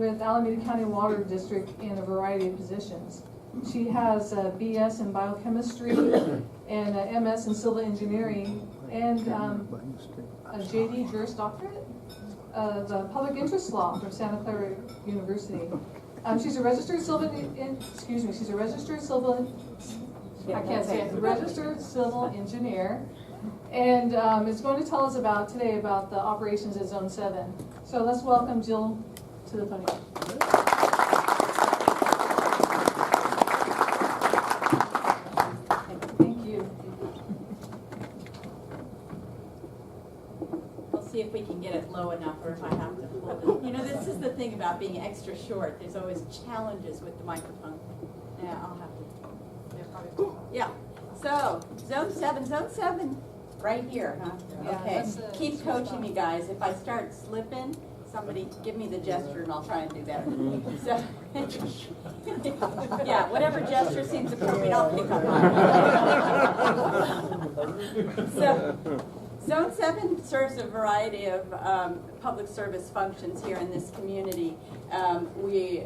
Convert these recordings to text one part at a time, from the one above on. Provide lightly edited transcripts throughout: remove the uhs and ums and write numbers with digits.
with Alameda County Water District in a variety of positions. She has a BS in biochemistry and a MS in civil engineering and a JD Juris Doctorate of public interest law from Santa Clara University. She's a registered registered civil engineer, and is going to tell us today about the operations at Zone 7. So let's welcome Jill to the podium. Thank you. We'll see if we can get it low enough, or if I have to hold it. You know, this is the thing about being extra short. There's always challenges with the microphone. Yeah, I'll have to. Yeah. So, Zone 7, right here, huh? Yeah, Okay. Keep coaching me, guys. If I start slipping, somebody give me the gesture and I'll try and do better. So, yeah, whatever gesture seems appropriate, I'll pick up on it. So, Zone 7 serves a variety of public service functions here in this community. We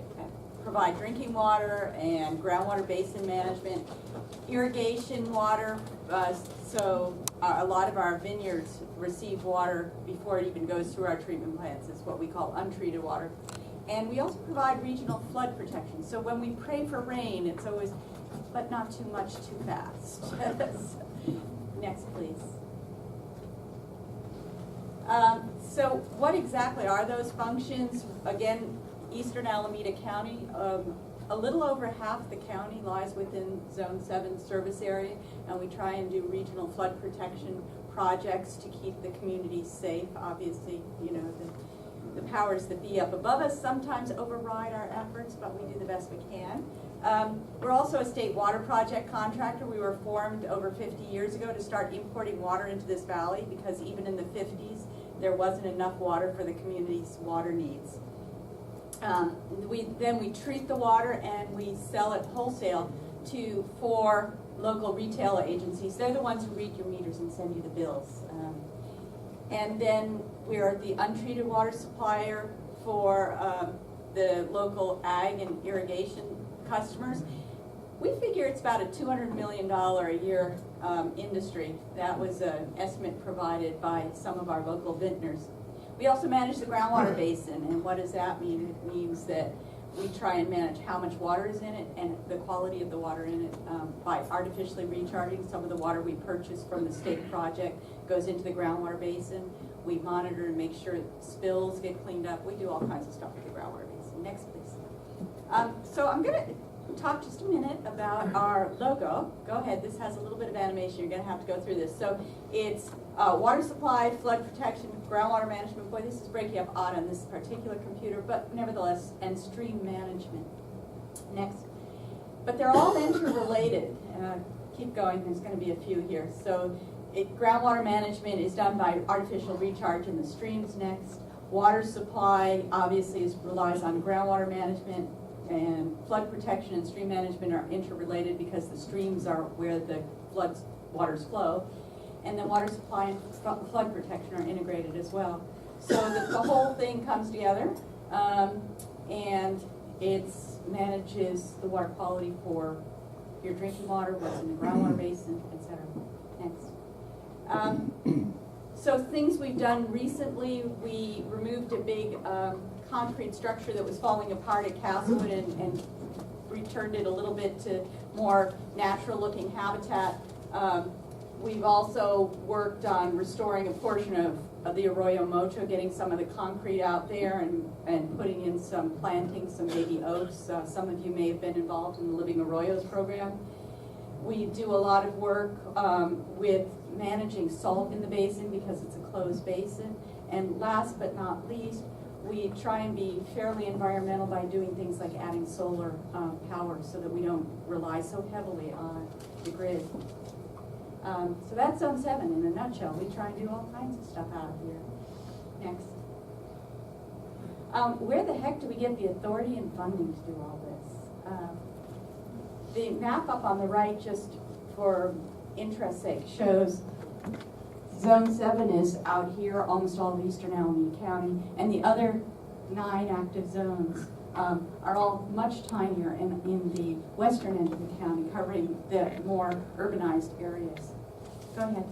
provide drinking water and groundwater basin management, irrigation water, so a lot of our vineyards receive water before it even goes through our treatment plants. It's what we call untreated water. And we also provide regional flood protection. So when we pray for rain, it's always, but not too much too fast. Next, please. So what exactly are those functions? Again, Eastern Alameda County, a little over half the county lies within Zone 7 service area, and we try and do regional flood protection projects to keep the community safe. Obviously, you know, the powers that be up above us sometimes override our efforts, but we do the best we can. We're also a state water project contractor. We were formed over 50 years ago to start importing water into this valley, because even in the 50s, there wasn't enough water for the community's water needs. We treat the water and we sell it wholesale to 4 local retail agencies. They're the ones who read your meters and send you the bills. And then we are the untreated water supplier for the local ag and irrigation customers. We figure it's about a $200 million a year industry. That was an estimate provided by some of our local vintners. We also manage the groundwater basin, and what does that mean? It means that we try and manage how much water is in it and the quality of the water in it by artificially recharging. Some of the water we purchase from the state project goes into the groundwater basin. We monitor and make sure spills get cleaned up. We do all kinds of stuff with the groundwater basin. Next, please. So I'm going to talk just a minute about our logo. Go ahead. This has a little bit of animation. You're going to have to go through this. So it's water supply, flood protection, groundwater management. Boy, this is breaking up odd on this particular computer, but nevertheless, and stream management. Next. But they're all interrelated. Keep going. There's going to be a few here. So groundwater management is done by artificial recharge in the streams. Next. Water supply obviously relies on groundwater management, and flood protection and stream management are interrelated because the streams are where the waters flow. And then water supply and flood protection are integrated as well. So the whole thing comes together, and it manages the water quality for your drinking water, what's in the groundwater basin, etc. Next. So things we've done recently, we removed a big concrete structure that was falling apart at Castlewood and returned it a little bit to more natural looking habitat. We've also worked on restoring a portion of the Arroyo Mocho, getting some of the concrete out there and putting in some plantings, some baby oaks. Some of you may have been involved in the Living Arroyos program. We do a lot of work with managing salt in the basin because it's a closed basin. And last but not least, we try and be fairly environmental by doing things like adding solar power so that we don't rely so heavily on the grid. So that's Zone 7 in a nutshell. We try and do all kinds of stuff out here. Next. Where the heck do we get the authority and funding to do all this? The map up on the right, just for interest's sake, shows Zone 7 is out here, almost all of Eastern Alameda County, and the other 9 active zones are all much tinier in the western end of the county, covering the more urbanized areas. Go ahead.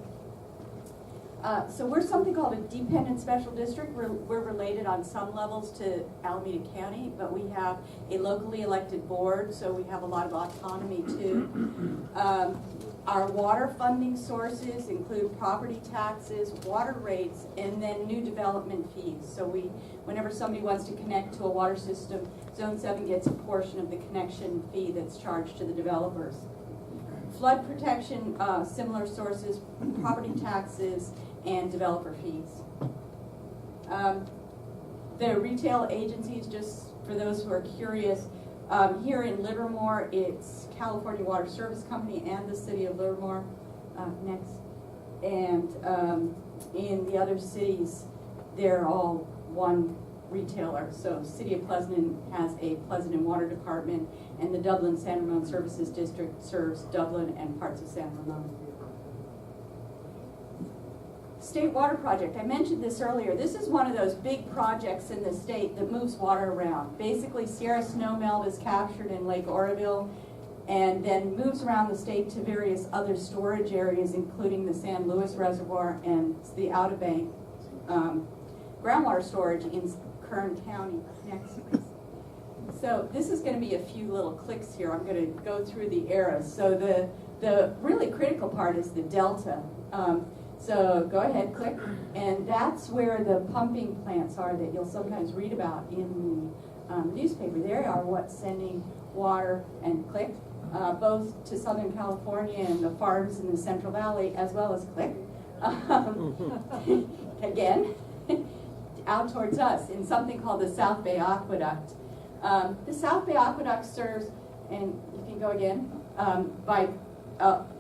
So we're something called a dependent special district. We're related on some levels to Alameda County, but we have a locally elected board, so we have a lot of autonomy too. Our water funding sources include property taxes, water rates, and then new development fees. So whenever somebody wants to connect to a water system, Zone 7 gets a portion of the connection fee that's charged to the developers. Flood protection, similar sources, property taxes, and developer fees. The retail agencies, just for those who are curious, here in Livermore, it's California Water Service Company and the City of Livermore, next. And in the other cities, they're all one retailer. So City of Pleasanton has a Pleasanton Water Department, and the Dublin San Ramon Services District serves Dublin and parts of San Ramon. State Water Project, I mentioned this earlier. This is one of those big projects in the state that moves water around. Basically, Sierra snowmelt is captured in Lake Oroville and then moves around the state to various other storage areas, including the San Luis Reservoir and the Outer Bank groundwater storage in Kern County. Next, please. So this is going to be a few little clicks here. I'm going to go through the eras. So the really critical part is the delta. So go ahead, click, and that's where the pumping plants are that you'll sometimes read about in the newspaper. They are what's sending water, and click, both to Southern California and the farms in the Central Valley, as well as click, again, out towards us in something called the South Bay Aqueduct. The South Bay Aqueduct serves, and you can go again, by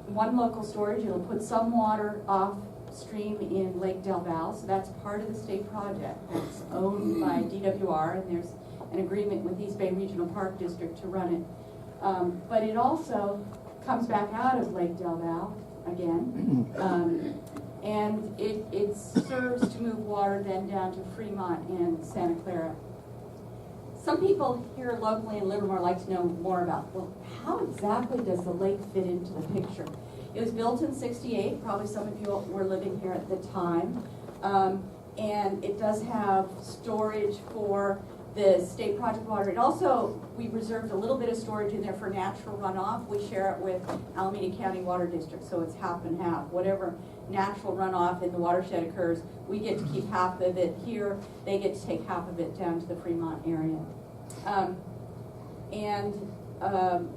one local storage. It'll put some water off stream in Lake Del Valle, so that's part of the state project. That's owned by DWR, and there's an agreement with East Bay Regional Park District to run it. But it also comes back out of Lake Del Valle again, and it serves to move water then down to Fremont and Santa Clara. Some people here locally in Livermore like to know more about, well, how exactly does the lake fit into the picture? It was built in '68, probably some of you were living here at the time, and it does have storage for the state project water. It also, we reserved a little bit of storage in there for natural runoff. We share it with Alameda County Water District, so it's half and half. Whatever natural runoff in the watershed occurs, we get to keep half of it here. They get to take half of it down to the Fremont area.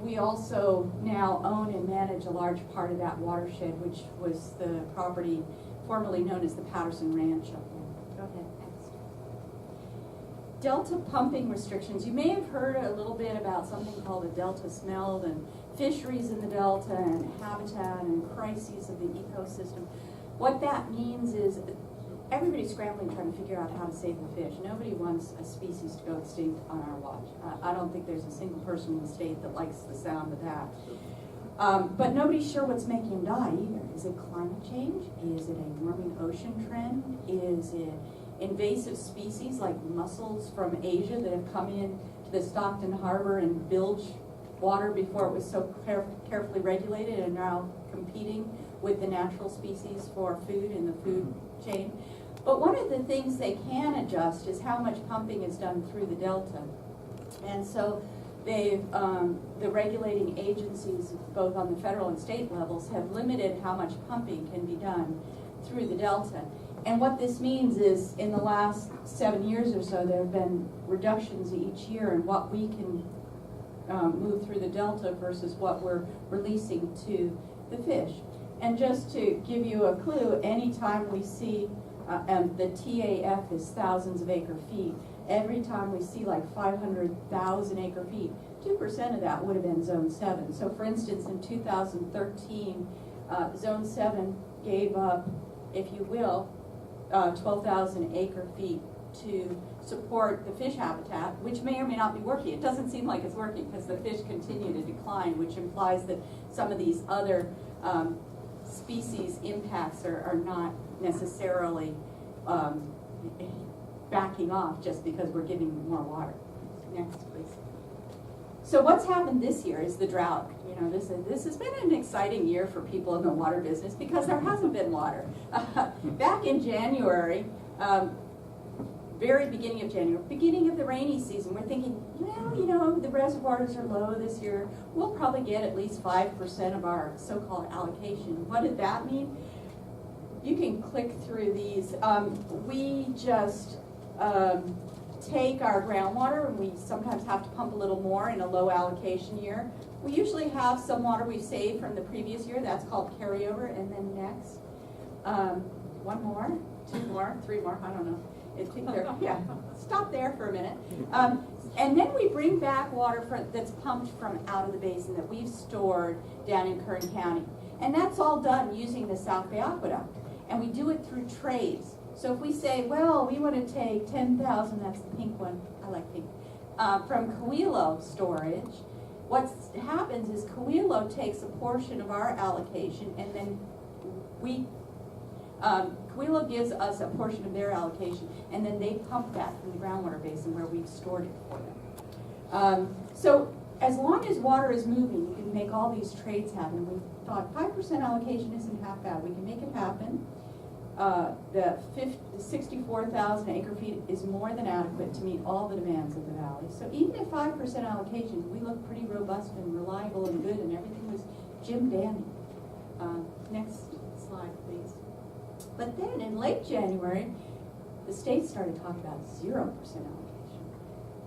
We also now own and manage a large part of that watershed, which was the property formerly known as the Patterson Ranch up there. Go ahead, next. Delta pumping restrictions. You may have heard a little bit about something called the Delta smelt and fisheries in the Delta and habitat and crises of the ecosystem. What that means is everybody's scrambling trying to figure out how to save the fish. Nobody wants a species to go extinct on our watch. I don't think there's a single person in the state that likes the sound of that. But nobody's sure what's making them die either. Is it climate change? Is it a warming ocean trend? Is it invasive species like mussels from Asia that have come in to the Stockton Harbor and bilged water before it was so carefully regulated and now competing with the natural species for food in the food chain? But one of the things they can adjust is how much pumping is done through the Delta. And so they've, the regulating agencies, both on the federal and state levels, have limited how much pumping can be done through the Delta. And what this means is in the last 7 years or so, there have been reductions each year in what we can move through the Delta versus what we're releasing to the fish. And just to give you a clue, anytime we see, and the TAF is thousands of acre feet, every time we see like 500,000 acre feet, 2% of that would have been Zone 7. So for instance, in 2013, Zone 7 gave up, if you will, 12,000 acre feet to support the fish habitat, which may or may not be working. It doesn't seem like it's working because the fish continue to decline, which implies that some of these other species impacts are not necessarily backing off just because we're giving more water. Next, please. So what's happened this year is the drought. You know, this has been an exciting year for people in the water business because there hasn't been water. Back in January, very beginning of January, beginning of the rainy season, we're thinking, well, you know, the reservoirs are low this year. We'll probably get at least 5% of our so-called allocation. What did that mean? You can click through these. We just take our groundwater, and we sometimes have to pump a little more in a low allocation year. We usually have some water we've saved from the previous year. That's called carryover. And then next, one more, two more, three more, I don't know. Yeah, stop there for a minute. And then we bring back water that's pumped from out of the basin that we've stored down in Kern County. And that's all done using the South Bay Aqueduct. And we do it through trades. So if we say, well, we want to take 10,000, that's the pink one, I like pink, from Coelho storage, what happens is Coelho takes a portion of our allocation, and then Coelho gives us a portion of their allocation, and then they pump that from the groundwater basin where we've stored it for them. So as long as water is moving, you can make all these trades happen. We thought 5% allocation isn't half bad. We can make it happen. The 64,000 acre feet is more than adequate to meet all the demands of the valley. So even at 5% allocation, we look pretty robust and reliable and good, and everything was Jim dandy. Next slide, please. But then in late January, the state started talking about 0% allocation.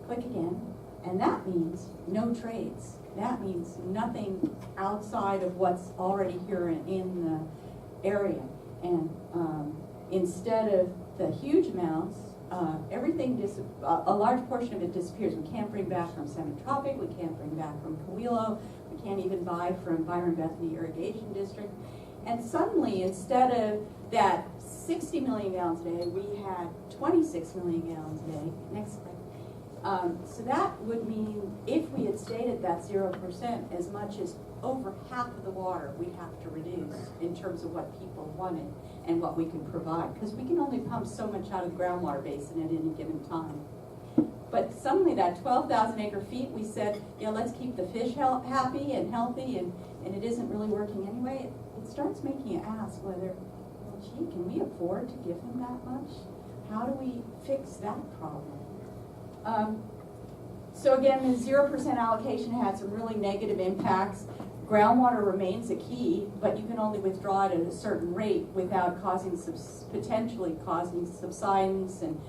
Click again, and that means no trades. That means nothing outside of what's already here in the area. And instead of the huge amounts, everything, a large portion of it disappears. We can't bring back from Semi-Tropic, we can't bring back from Coelho, we can't even buy from Byron Bethany Irrigation District. And suddenly, instead of that 60 million gallons a day, we had 26 million gallons a day. Next slide. So that would mean if we had stayed at that 0%, as much as over half of the water we have to reduce in terms of what people wanted and what we can provide, because we can only pump so much out of the groundwater basin at any given time. But suddenly that 12,000 acre feet, we said, you know, let's keep the fish happy and healthy, and it isn't really working anyway. It starts making you ask whether, well, gee, can we afford to give them that much? How do we fix that problem? So again, the 0% allocation had some really negative impacts. Groundwater remains a key, but you can only withdraw it at a certain rate without potentially causing subsidence and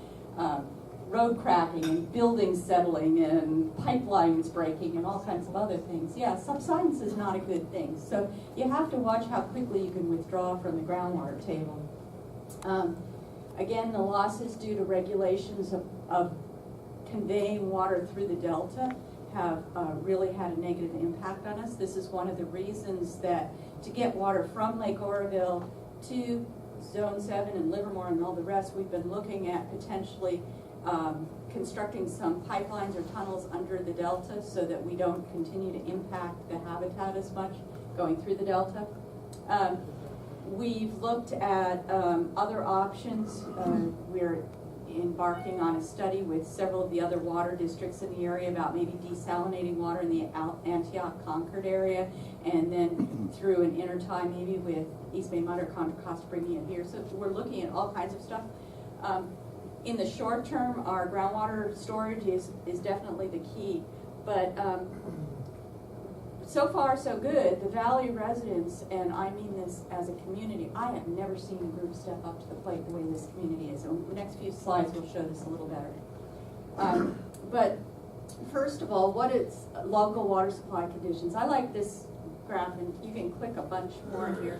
road cracking and buildings settling and pipelines breaking and all kinds of other things. Yeah, subsidence is not a good thing. So you have to watch how quickly you can withdraw from the groundwater table. Again, the losses due to regulations of conveying water through the delta have really had a negative impact on us. This is one of the reasons that to get water from Lake Oroville to Zone 7 and Livermore and all the rest, we've been looking at potentially constructing some pipelines or tunnels under the delta so that we don't continue to impact the habitat as much going through the delta. We've looked at other options. We're embarking on a study with several of the other water districts in the area about maybe desalinating water in the Antioch-Concord area, and then through an intertie maybe with East Bay Mud or Contra Costa bringing it here. So we're looking at all kinds of stuff. In the short term, our groundwater storage is definitely the key, but so far so good. The Valley residents, and I mean this as a community, I have never seen a group step up to the plate the way this community is. So the next few slides will show this a little better. But first of all, what is local water supply conditions? I like this graph, and you can click a bunch more here.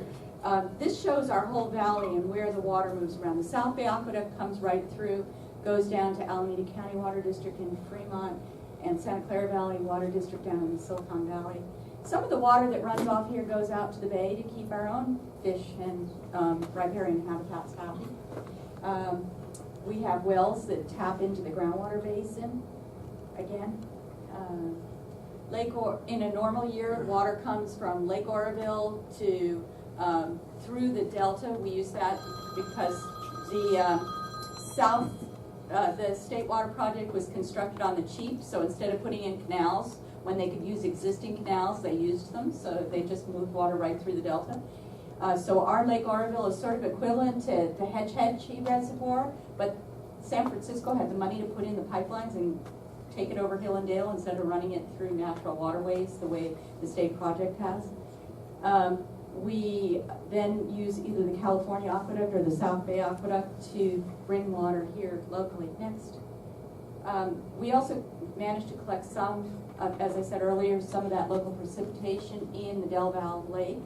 This shows our whole valley and where the water moves around. The South Bay Aqueduct comes right through, goes down to Alameda County Water District in Fremont, and Santa Clara Valley Water District down in the Silicon Valley. Some of the water that runs off here goes out to the bay to keep our own fish and riparian habitats happy. We have wells that tap into the groundwater basin. Again, in a normal year, water comes from Lake Oroville to through the delta. We use that because the south the state water project was constructed on the cheap, so instead of putting in canals, when they could use existing canals, they used them, so they just moved water right through the delta. So our Lake Oroville is sort of equivalent to the Hetch Hetchy Reservoir, but San Francisco had the money to put in the pipelines and take it over hill and dale instead of running it through natural waterways the way the state project has. We then use either the California Aqueduct or the South Bay Aqueduct to bring water here locally. Next. We also managed to collect some, as I said earlier, some of that local precipitation in the Del Valle Lake.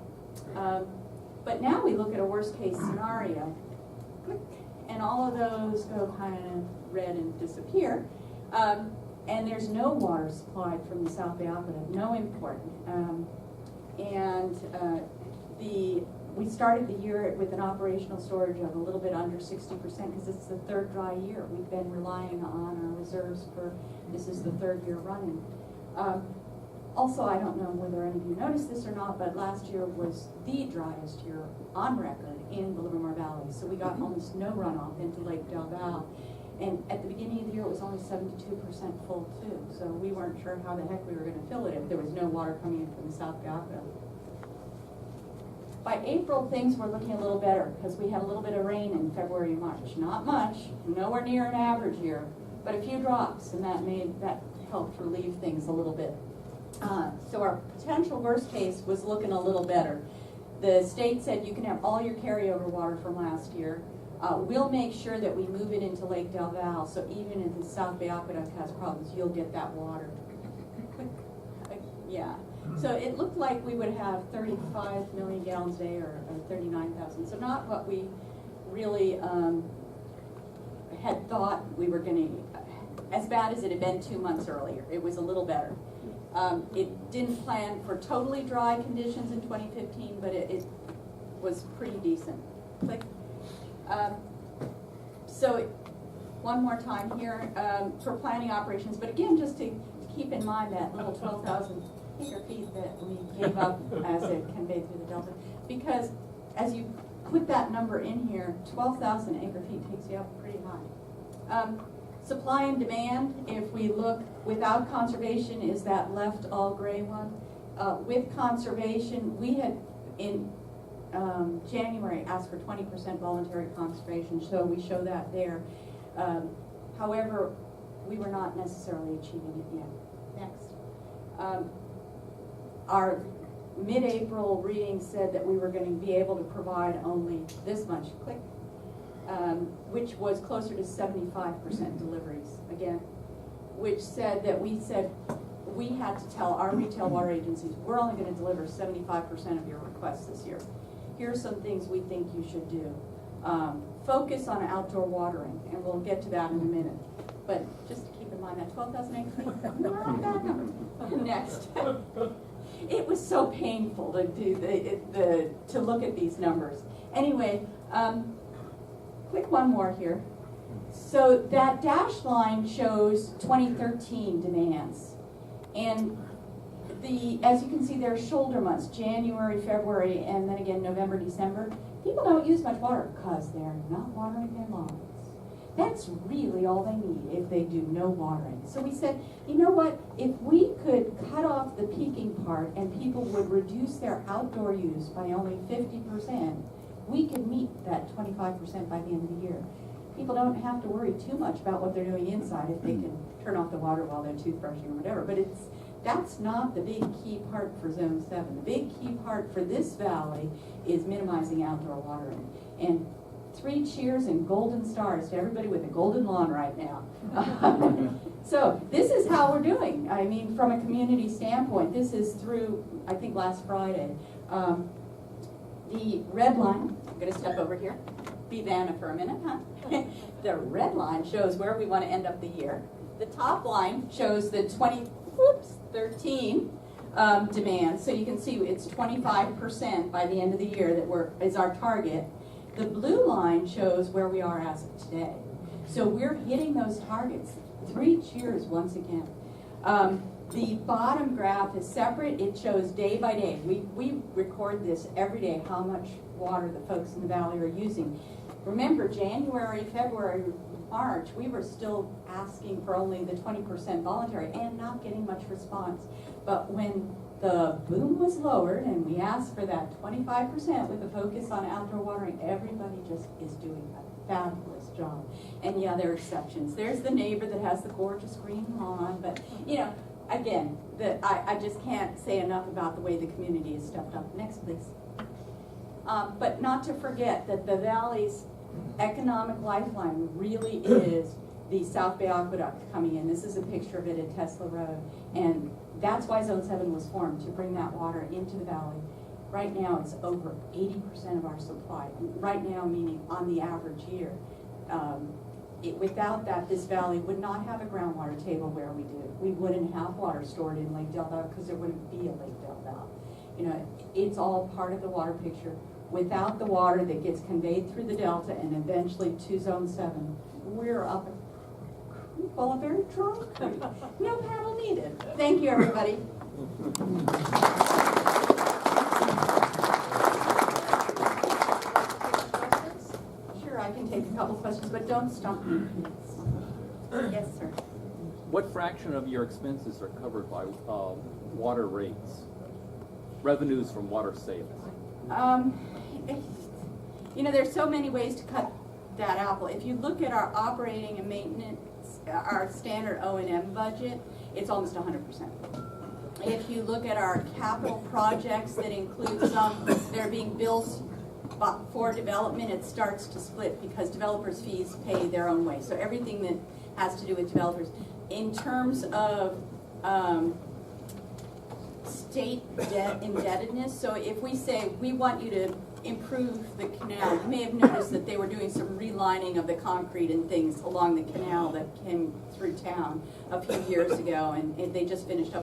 But now we look at a worst case scenario. Click. And all of those go kind of red and disappear. And there's no water supplied from the South Bay Aqueduct, no import. We started the year with an operational storage of a little bit under 60% because it's the third dry year. We've been relying on our reserves this is the third year running. Also, I don't know whether any of you noticed this or not, but last year was the driest year on record in the Livermore Valley. So we got almost no runoff into Lake Del Valle. And at the beginning of the year, it was only 72% full too. So we weren't sure how the heck we were going to fill it if there was no water coming in from the South Bay Aqueduct. By April, things were looking a little better because we had a little bit of rain in February and March. Not much, nowhere near an average year, but a few drops, and that helped relieve things a little bit. So our potential worst case was looking a little better. The state said you can have all your carryover water from last year. We'll make sure that we move it into Lake Del Valle, so even if the South Bay Aqueduct has problems, you'll get that water. Yeah. So it looked like we would have 35 million gallons a day or 39,000. So not what we really had thought we were going to, as bad as it had been 2 months earlier. It was a little better. It didn't plan for totally dry conditions in 2015, but it was pretty decent. Click. So one more time here for planning operations, but again, just to keep in mind that little 12,000 acre feet that we gave up as it conveyed through the delta, because as you put that number in here, 12,000 acre feet takes you up pretty high. Supply and demand, if we look without conservation, is that left all gray one. With conservation, we had in January asked for 20% voluntary conservation, so we show that there. However, we were not necessarily achieving it yet. Next. Our mid-April reading said that we were going to be able to provide only this much, click, which was closer to 75% deliveries, again, which said that we had to tell our retail water agencies, we're only going to deliver 75% of your requests this year. Here's some things we think you should do. Focus on outdoor watering, and we'll get to that in a minute. But just to keep in mind that 12,000 acres, not a bad number. Next. It was so painful to do to look at these numbers. Anyway, click one more here. So that dashed line shows 2013 demands, and as you can see, there are shoulder months: January, February, and then again November, December. People don't use much water because they're not watering their lawns. That's really all they need if they do no watering. So we said, you know what, if we could cut off the peaking part and people would reduce their outdoor use by only 50%, we could meet that 25% by the end of the year. People don't have to worry too much about what they're doing inside if they can turn off the water while they're toothbrushing or whatever. But that's not the big key part for Zone 7. The big key part for this valley is minimizing outdoor watering. And 3 cheers and golden stars to everybody with a golden lawn right now. So this is how we're doing. I mean, from a community standpoint, this is through, I think, last Friday. The red line, I'm going to step over here, be Vanna for a minute, huh? The red line shows where we want to end up the year. The top line shows the 2013 demand. So you can see it's 25% by the end of the year that is our target. The blue line shows where we are as of today. So we're hitting those targets. 3 cheers once again. The bottom graph is separate. It shows day by day. We record this every day, how much water the folks in the valley are using. remember, January, February, March, we were still asking for only the 20% voluntary and not getting much response. But when the boom was lowered and we asked for that 25% with a focus on outdoor watering, everybody just is doing a fabulous job. And yeah, there are exceptions. There's the neighbor that has the gorgeous green lawn, but you know, again, I just can't say enough about the way the community has stepped up. Next, please. But not to forget that the valley's economic lifeline really is the South Bay Aqueduct coming in. This is a picture of it at Tesla Road. And that's why Zone 7 was formed, to bring that water into the valley. Right now, it's over 80% of our supply. Right now, meaning on the average year. Without that, this valley would not have a groundwater table where we do. We wouldn't have water stored in Lake Delta because there wouldn't be a Lake Delta. You know, it's all part of the water picture. Without the water that gets conveyed through the Delta and eventually to Zone 7, we're up well, a very dry creek. No paddle needed. Thank you, everybody. Sure, I can take a couple questions, but don't stump me. Yes, sir. What fraction of your expenses are covered by water rates, revenues from water sales? You know, there's so many ways to cut that apple. If you look at our operating and maintenance, our standard O&M budget, it's almost 100%. If you look at our capital projects that include some that are being built for development, it starts to split because developers' fees pay their own way. So everything that has to do with developers. In terms of state debt indebtedness, so if we say we want you to improve the canal, you may have noticed that they were doing some relining of the concrete and things along the canal that came through town a few years ago, and they just finished up